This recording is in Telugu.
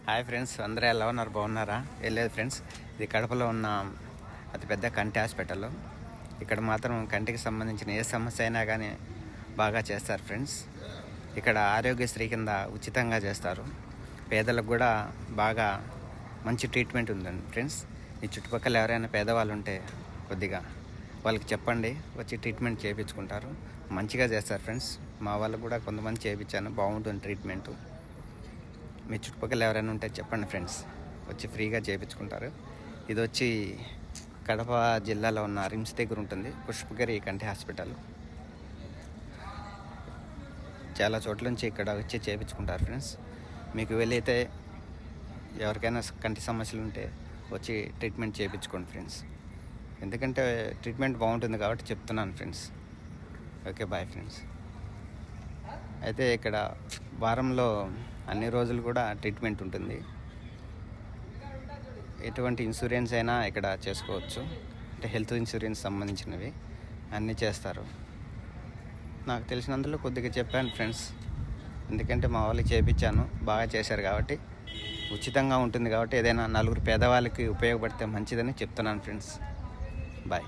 హాయ్ ఫ్రెండ్స్, అందరూ ఎలా ఉన్నారు? బాగున్నారా? లేదు ఫ్రెండ్స్, ఇది కడపలో ఉన్న అతిపెద్ద కంటి హాస్పిటల్. ఇక్కడ మాత్రం కంటికి సంబంధించిన ఏ సమస్య అయినా కానీ బాగా చేస్తారు ఫ్రెండ్స్. ఇక్కడ ఆరోగ్యశ్రీ కింద ఉచితంగా చేస్తారు. పేదలకు కూడా బాగా మంచి ట్రీట్మెంట్ ఉందండి ఫ్రెండ్స్. ఈ చుట్టుపక్కల ఎవరైనా పేదవాళ్ళు ఉంటే కొద్దిగా వాళ్ళకి చెప్పండి, వచ్చి ట్రీట్మెంట్ చేయించుకుంటారు. మంచిగా చేస్తారు ఫ్రెండ్స్. మా వాళ్ళకు కూడా కొంతమంది చేయించాను, బాగుంటుంది ట్రీట్మెంటు. మీ చుట్టుపక్కల ఎవరైనా ఉంటే చెప్పండి ఫ్రెండ్స్, వచ్చి ఫ్రీగా చేయించుకుంటారు. ఇది వచ్చి కడప జిల్లాలో ఉన్న రిమ్స్ దగ్గర ఉంటుంది, పుష్పగిరి కంటి హాస్పిటల్. చాలా చోట్ల నుంచి ఇక్కడ వచ్చి చేయించుకుంటారు ఫ్రెండ్స్. మీకు వెళ్ళైతే ఎవరికైనా కంటి సమస్యలు ఉంటే వచ్చి ట్రీట్మెంట్ చేయించుకోండి ఫ్రెండ్స్. ఎందుకంటే ట్రీట్మెంట్ బాగుంటుంది కాబట్టి చెప్తున్నాను ఫ్రెండ్స్. Okay, bye friends. అయితే ఇక్కడ వారంలో అన్ని రోజులు కూడా ట్రీట్మెంట్ ఉంటుంది. ఎటువంటి ఇన్సూరెన్స్ అయినా ఇక్కడ చేసుకోవచ్చు. అంటే హెల్త్ ఇన్సూరెన్స్ సంబంధించినవి అన్నీ చేస్తారు. నాకు తెలిసినందులో కొద్దిగా చెప్పాను ఫ్రెండ్స్. ఎందుకంటే మా వాళ్ళకి చేయించాను, బాగా చేశారు కాబట్టి. ఉచితంగా ఉంటుంది కాబట్టి ఏదైనా నలుగురు పేదవాళ్ళకి ఉపయోగపడితే మంచిదని చెప్తున్నాను ఫ్రెండ్స్. బాయ్.